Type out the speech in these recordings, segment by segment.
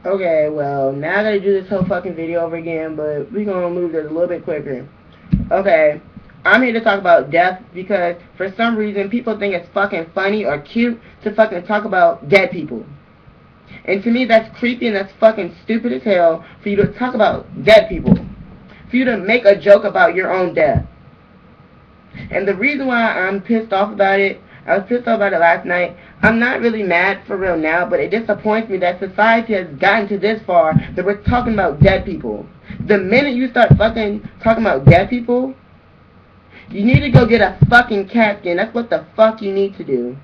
Okay, well, now I gotta do this whole fucking video over again, but we're gonna move this a little bit quicker. Okay, I'm here to talk about death because for some reason people think it's fucking funny or cute to fucking talk about dead people. And to me, that's creepy and that's fucking stupid as hell for you to talk about dead people. For you to make a joke about your own death. And the reason why I'm pissed off about it, I was pissed off about it last night. I'm not really mad for real now, but it disappoints me that society has gotten to this far that we're talking about dead people. The minute you start fucking talking about dead people, you need to go get a fucking CAT scan. That's what the fuck you need to do.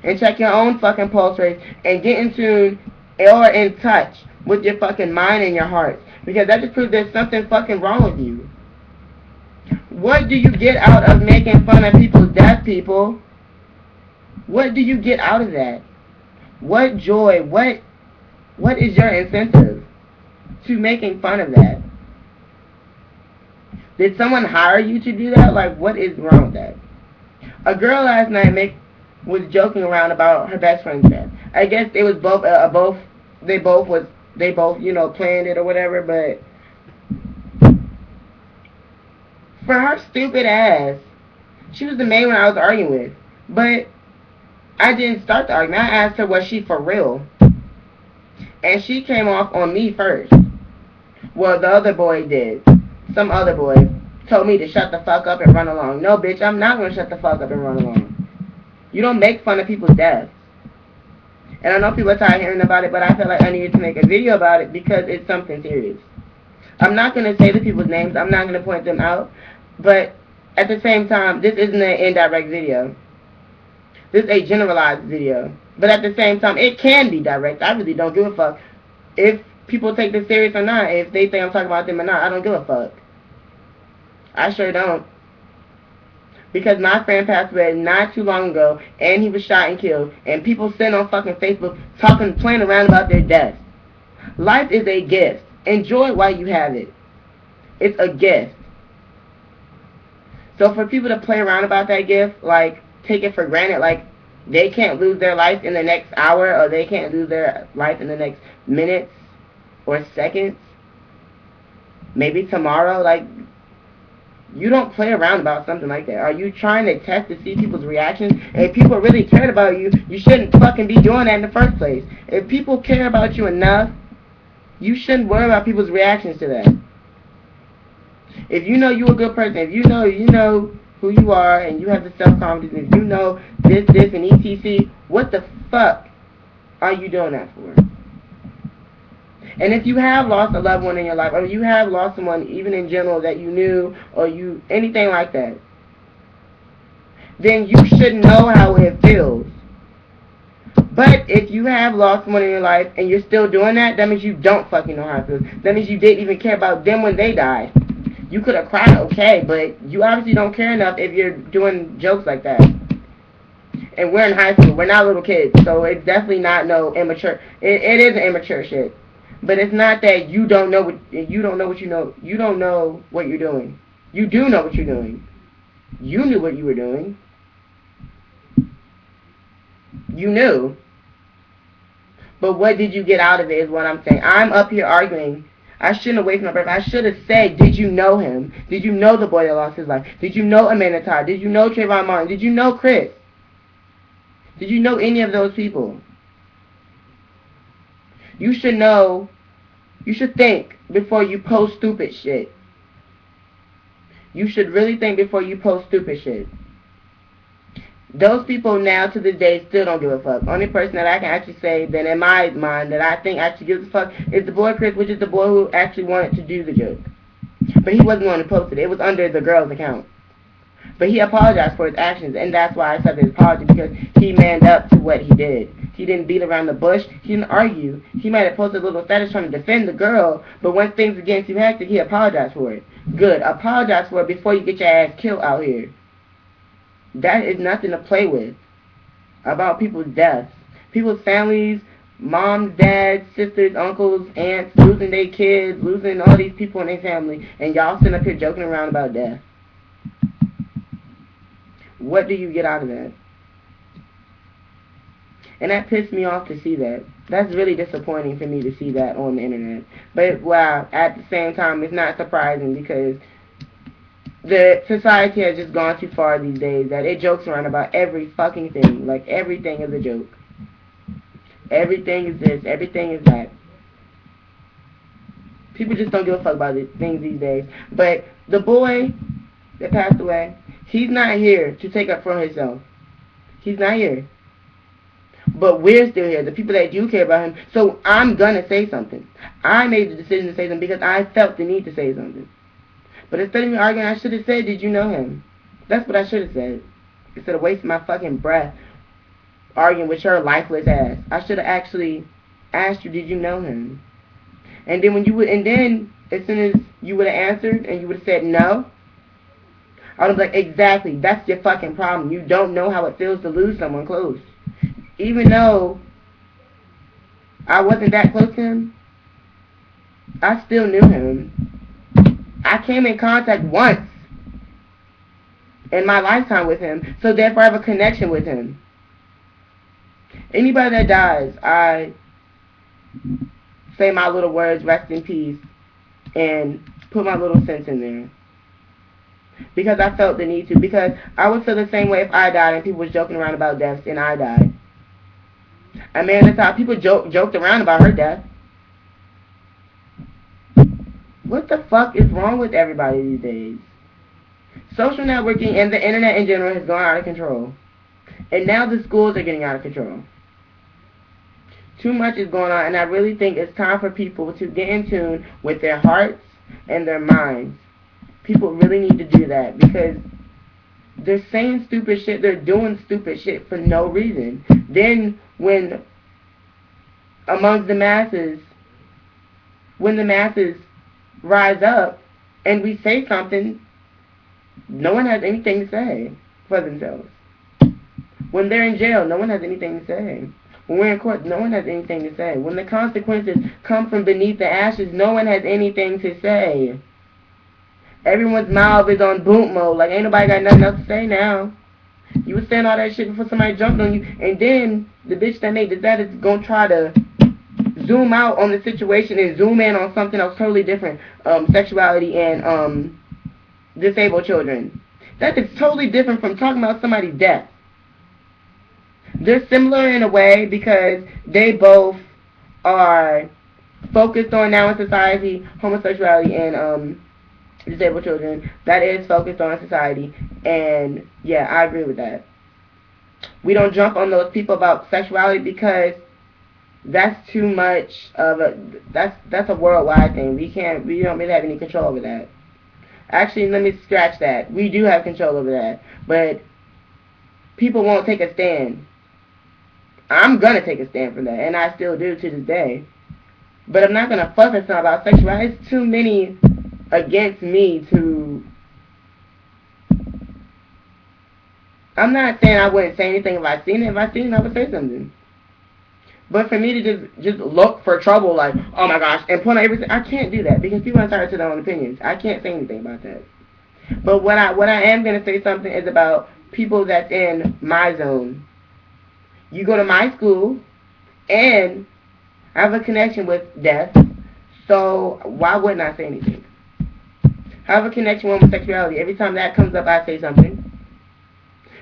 And check your own fucking pulse rate and get in tune or in touch with your fucking mind and your heart. Because that just proves there's something fucking wrong with you. What do you get out of making fun of people's death, people? What do you get out of that? What joy, what is your incentive to making fun of that? Did someone hire you to do that? Like, what is wrong with that? A girl last night was joking around about her best friend's death. I guess it was they both planned it or whatever, but for her stupid ass, she was the main one I was arguing with. But I didn't start the argument. I asked her, was she for real? And she came off on me first. Well, the other boy did. Some other boy told me to shut the fuck up and run along. No, bitch, I'm not going to shut the fuck up and run along. You don't make fun of people's deaths. And I know people are tired of hearing about it, but I feel like I needed to make a video about it because it's something serious. I'm not going to say the people's names. I'm not going to point them out. But at the same time, this isn't an indirect video. This is a generalized video. But at the same time, it can be direct. I really don't give a fuck if people take this serious or not. If they think I'm talking about them or not, I don't give a fuck. I sure don't. Because my friend passed away not too long ago, and he was shot and killed, and people sitting on fucking Facebook playing around about their deaths. Life is a gift. Enjoy it while you have it. It's a gift. So for people to play around about that gift, like, take it for granted, like, they can't lose their life in the next hour, or they can't lose their life in the next minutes or seconds, maybe tomorrow, like, you don't play around about something like that. Are you trying to test to see people's reactions? And if people really cared about you, you shouldn't fucking be doing that in the first place. If people care about you enough, you shouldn't worry about people's reactions to that. If you know you're a good person, if you know who you are, and you have the self-confidence, if you know this, and etc., what the fuck are you doing that for? And if you have lost a loved one in your life, or you have lost someone even in general that you knew, or anything like that, then you should know how it feels. But if you have lost someone in your life and you're still doing that, that means you don't fucking know how it feels. That means you didn't even care about them when they died. You could have cried, okay, but you obviously don't care enough if you're doing jokes like that. And we're in high school. We're not little kids, so it's definitely not no immature. It is an immature shit. But it's not that you don't know what you know. You don't know what you're doing. You do know what you're doing. You knew what you were doing. You knew. But what did you get out of it is what I'm saying. I'm up here arguing. I shouldn't have wasted my breath. I should have said, did you know him? Did you know the boy that lost his life? Did you know Amanda Todd? Did you know Trayvon Martin? Did you know Chris? Did you know any of those people? You should know. You should think before you post stupid shit. You should really think before you post stupid shit. Those people now to this day still don't give a fuck. Only person that I can actually say that in my mind that I think actually gives a fuck is the boy Chris, which is the boy who actually wanted to do the joke. But he wasn't the one who posted it. It was under the girl's account. But he apologized for his actions, and that's why I accepted his apology, because he manned up to what he did. He didn't beat around the bush. He didn't argue. He might have posted a little fetish trying to defend the girl, but when things were getting too hectic, he apologized for it. Good. Apologize for it before you get your ass killed out here. That is nothing to play with about people's deaths. People's families, moms, dads, sisters, uncles, aunts, losing their kids, losing all these people in their family, and y'all sitting up here joking around about death. What do you get out of that? And that pissed me off to see that. That's really disappointing for me to see that on the internet. But, wow, at the same time, it's not surprising because the society has just gone too far these days that it jokes around about every fucking thing. Like, everything is a joke. Everything is this, everything is that. People just don't give a fuck about things these days. But the boy that passed away, he's not here to take up for himself. He's not here. But we're still here, the people that do care about him. So I'm gonna say something. I made the decision to say something because I felt the need to say something. But instead of me arguing, I should have said, did you know him? That's what I should have said. Instead of wasting my fucking breath arguing with your lifeless ass. I should have actually asked you, did you know him? And then as soon as you would have answered and you would have said no, I would have been like, exactly, that's your fucking problem. You don't know how it feels to lose someone close. Even though I wasn't that close to him, I still knew him. I came in contact once in my lifetime with him, so therefore I have a connection with him. Anybody that dies, I say my little words, rest in peace, and put my little sense in there. Because I felt the need to. Because I would feel the same way if I died and people was joking around about deaths and I died. Amanda Todd, people joked around about her death. What the fuck is wrong with everybody these days? Social networking and the internet in general has gone out of control. And now the schools are getting out of control. Too much is going on, and I really think it's time for people to get in tune with their hearts and their minds. People really need to do that because they're saying stupid shit, they're doing stupid shit for no reason. Then when amongst the masses, when the masses rise up and we say something, no one has anything to say for themselves. When they're in jail, no one has anything to say. When we're in court, no one has anything to say. When the consequences come from beneath the ashes, no one has anything to say. Everyone's mouth is on boom mode, like ain't nobody got nothing else to say now. You was saying all that shit before somebody jumped on you, and then the bitch that made that is gonna try to zoom out on the situation and zoom in on something else totally different, sexuality and disabled children. That is totally different from talking about somebody's death. They're similar in a way because they both are focused on now in society, homosexuality and disabled children. That is focused on society, and yeah, I agree with that. We don't jump on those people about sexuality because that's too much of that's a worldwide thing. We don't really have any control over that. Actually, let me scratch that. We do have control over that, but people won't take a stand. I'm gonna take a stand for that, and I still do to this day. But I'm not gonna fuss at someone about sexuality. It's too many against me to. I'm not saying I wouldn't say anything if I seen it. If I seen it, I would say something. But for me to just look for trouble, like, oh my gosh, and point out everything, I can't do that because people are entitled to their own opinions. I can't say anything about that. But what I am gonna say something is about people that's in my zone. You go to my school, and I have a connection with death, so why wouldn't I say anything? I have a connection with homosexuality. Every time that comes up, I say something.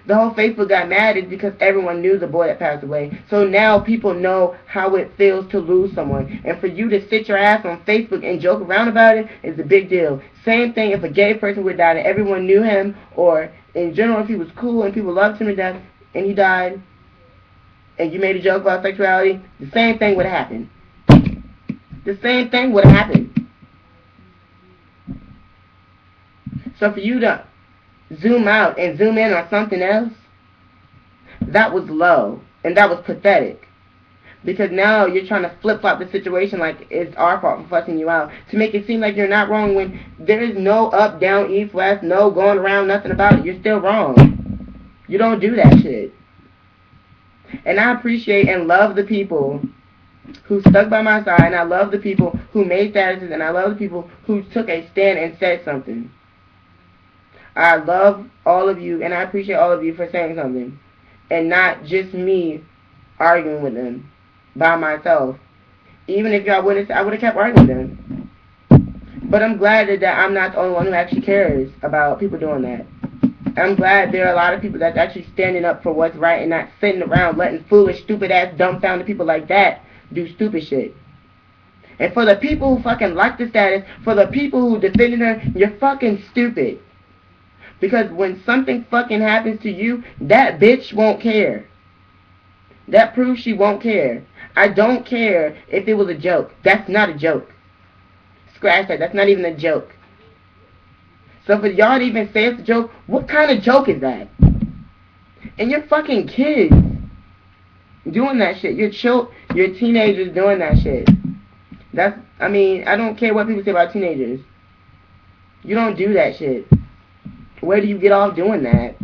The whole Facebook got mad is because everyone knew the boy that passed away. So now people know how it feels to lose someone. And for you to sit your ass on Facebook and joke around about it is a big deal. Same thing if a gay person would die and everyone knew him, or in general if he was cool and people loved him to death and he died, and you made a joke about sexuality, the same thing would have happened. The same thing would have happened. So for you to zoom out and zoom in on something else, that was low, and that was pathetic. Because now you're trying to flip-flop the situation like it's our fault for fussing you out, to make it seem like you're not wrong when there is no up, down, east, west, no going around, nothing about it. You're still wrong. You don't do that shit. And I appreciate and love the people who stuck by my side, and I love the people who made statuses, and I love the people who took a stand and said something. I love all of you, and I appreciate all of you for saying something. And not just me arguing with them by myself. Even if y'all wouldn't, I would have kept arguing with them. But I'm glad that I'm not the only one who actually cares about people doing that. I'm glad there are a lot of people that's actually standing up for what's right and not sitting around letting foolish, stupid-ass, dumbfounded people like that do stupid shit. And for the people who fucking like the status, for the people who defended her, you're fucking stupid. Because when something fucking happens to you, that bitch won't care. That proves she won't care. I don't care if it was a joke. That's not a joke. Scratch that. That's not even a joke. So for y'all to even say it's a joke, what kind of joke is that? And you're fucking kids doing that shit. You're teenagers doing that shit. I mean, I don't care what people say about teenagers. You don't do that shit. Where do you get off doing that?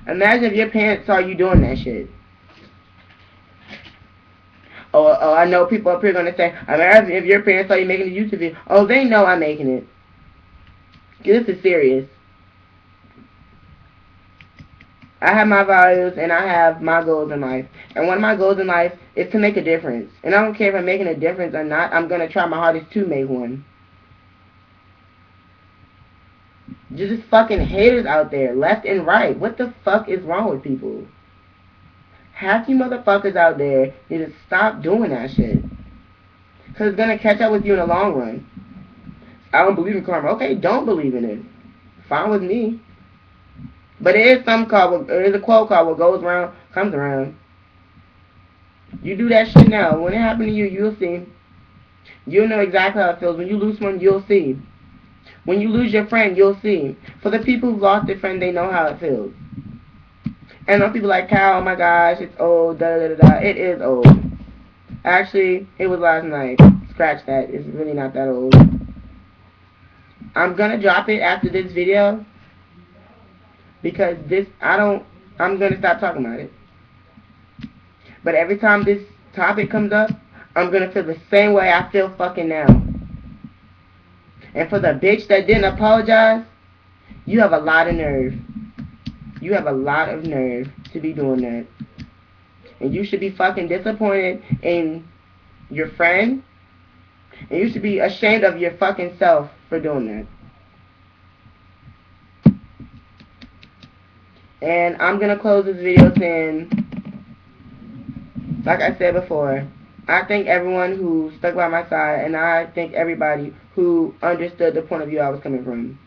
Imagine if your parents saw you doing that shit. Oh, I know people up here gonna say, imagine if your parents saw you making a YouTube video. Oh, they know I'm making it. This is serious. I have my values and I have my goals in life. And one of my goals in life is to make a difference. And I don't care if I'm making a difference or not. I'm going to try my hardest to make one. There's just fucking haters out there, left and right. What the fuck is wrong with people? Half you motherfuckers out there need to stop doing that shit. Because it's going to catch up with you in the long run. I don't believe in karma. Okay, don't believe in it. Fine with me. But there is a quote called what goes around comes around. You do that shit now. When it happens to you, you'll see. You'll know exactly how it feels. When you lose one, you'll see. When you lose your friend, you'll see. For the people who lost their friend, they know how it feels. And some people like, Cal, oh my gosh, it's old, da-da-da-da. It is old. Actually, it was last night. Scratch that. It's really not that old. I'm gonna drop it after this video. Because I'm going to stop talking about it. But every time this topic comes up, I'm going to feel the same way I feel fucking now. And for the bitch that didn't apologize, you have a lot of nerve. You have a lot of nerve to be doing that. And you should be fucking disappointed in your friend. And you should be ashamed of your fucking self for doing that. And I'm going to close this video saying, like I said before, I thank everyone who stuck by my side, and I thank everybody who understood the point of view I was coming from.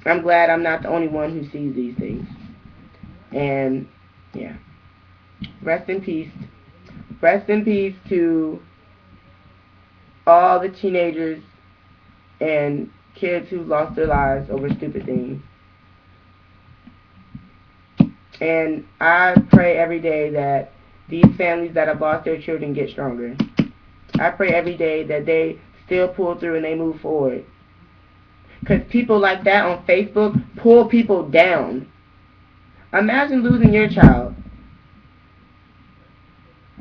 I'm glad I'm not the only one who sees these things. And, yeah. Rest in peace. Rest in peace to all the teenagers and kids who lost their lives over stupid things. And I pray every day that these families that have lost their children get stronger. I pray every day that they still pull through and they move forward. Because people like that on Facebook pull people down. Imagine losing your child.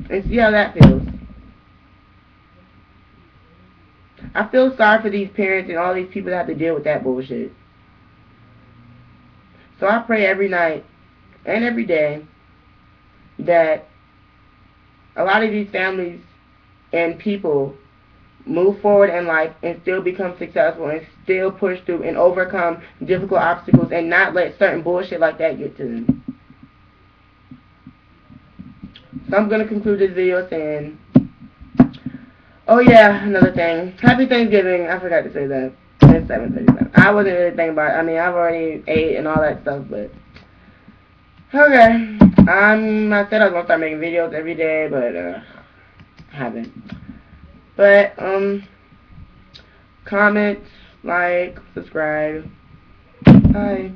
And see how that feels. I feel sorry for these parents and all these people that have to deal with that bullshit. So I pray every night and every day that a lot of these families and people move forward in life and still become successful and still push through and overcome difficult obstacles and not let certain bullshit like that get to them. So I'm going to conclude this video saying, oh yeah, another thing. Happy Thanksgiving. I forgot to say that. It's 7:37. I wasn't really thinking about it. I mean, I've already ate and all that stuff, but okay. I said I was going to start making videos every day, but I haven't. But, comment, like, subscribe. Bye.